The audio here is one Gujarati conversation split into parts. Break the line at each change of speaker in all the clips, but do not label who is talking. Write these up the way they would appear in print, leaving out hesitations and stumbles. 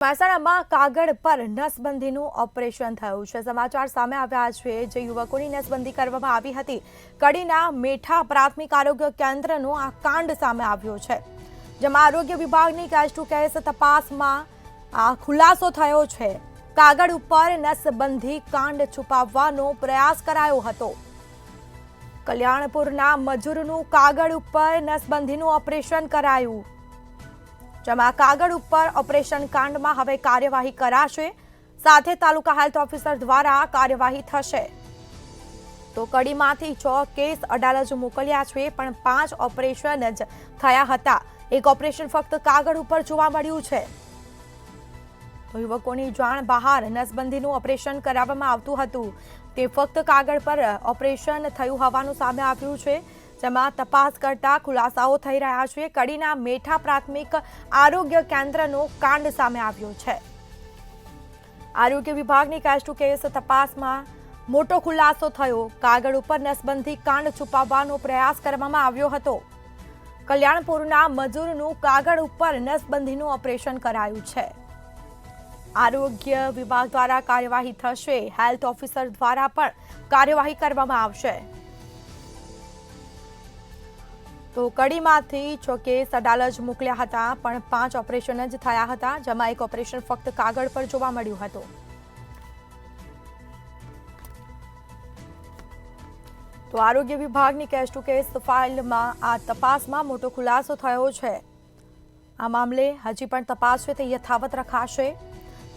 મહેસાણામાં કાગળ પર નસબંધીનું ઓપરેશન થયું છે। સમાચાર સામે આવ્યા છે જે યુવકોની નસબંધી કરવામાં આવી હતી। કડીના મેઠા પ્રાથમિક આરોગ્ય કેન્દ્રનો આ કાંડ સામે આવ્યો છે, જેમાં આરોગ્ય વિભાગની કેસ ટુ કેસ તપાસમાં આ ખુલાસો થયો છે। કાગળ ઉપર નસબંધી કાંડ છુપાવવાનો પ્રયાસ કરાયો હતો। કલ્યાણપુરના મજૂરનું કાગળ ઉપર નસબંધીનું ઓપરેશન કરાયું, જેમાં કાગળ ઉપર ઓપરેશન કાંડમાં હવે કાર્યવાહી કરાશે, સાથે તાલુકા હેલ્થ ઓફિસર દ્વારા કાર્યવાહી થશે। તો કડીમાંથી 6 કેસ અડાલજ મોકલ્યા છે, પણ 5 ઓપરેશન જ થયા હતા। એક ઓપરેશન ફક્ત કાગળ ઉપર જોવા મળ્યું છે। તો યુવકોની જાણ બહાર નસબંધીનું ઓપરેશન કરાવવામાં આવતું હતું તે ફક્ત કાગળ પર ઓપરેશન થયું હોવાનું સામે આવ્યું છે, જેમાં તપાસ કરતા ખુલાસાઓ થઈ રહ્યા છે। કડીના મેઠા પ્રાથમિક આરોગ્ય કેન્દ્રનો કાંડ સામે આવ્યો છે। આરોગ્ય વિભાગની કેસ ટુ કેસ તપાસમાં મોટો ખુલાસો થયો। કાગળ ઉપર નસબંધી કાંડ છુપાવવાનો પ્રયાસ કરવામાં આવ્યો હતો। કલ્યાણપુરના મજૂરનું કાગળ ઉપર નસબંધીનું ઓપરેશન કરાયું છે। આરોગ્ય વિભાગ દ્વારા કાર્યવાહી થશે, હેલ્થ ઓફિસર દ્વારા પણ કાર્યવાહી કરવામાં આવશે। તો કડીમાંથી 6 કેસ અડાલજ મોકલ્યા હતા, પણ 5 ઓપરેશન જ થયા હતા, જેમાં એક ઓપરેશન ફક્ત કાગળ પર જોવા મળ્યું હતું। તો આરોગ્ય વિભાગની કેસ ટુ કેસ ફાઇલમાં આ તપાસમાં મોટો ખુલાસો થયો છે। આ મામલે હજી પણ તપાસ છે તે યથાવત રખાશે।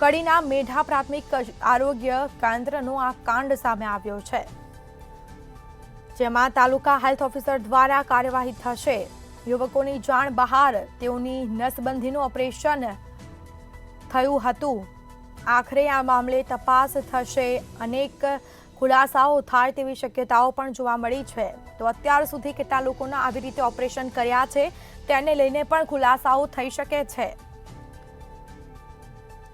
કડીના મેઢા પ્રાથમિક આરોગ્ય કેન્દ્રનો આ કાંડ સામે આવ્યો છે, જેમાં તાલુકા હેલ્થ ઓફિસર દ્વારા કાર્યવાહી થશે। યુવકોની જાણ બહાર તેઓની નસબંધીનું ઓપરેશન થયું હતું। આખરે આ મામલે તપાસ થશે, અનેક ખુલાસાઓ થાય તેવી શક્યતાઓ પણ જોવા મળી છે। તો અત્યાર સુધી કેટલા લોકોના આવી રીતે ઓપરેશન કર્યા છે તેને લઈને પણ ખુલાસાઓ થઈ શકે છે।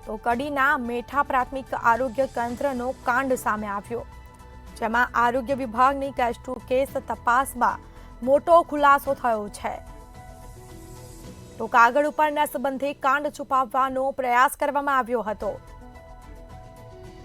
તો કડીના મેઠા પ્રાથમિક આરોગ્ય કેન્દ્રનો કાંડ સામે આવ્યો, જેમાં આરોગ્ય વિભાગની કેસ ટુ કેસ તપાસમાં મોટો ખુલાસો થયો છે। તો કાગળ ઉપર નસબંધી કાંડ છુપાવવાનો પ્રયાસ કરવામાં આવ્યો હતો।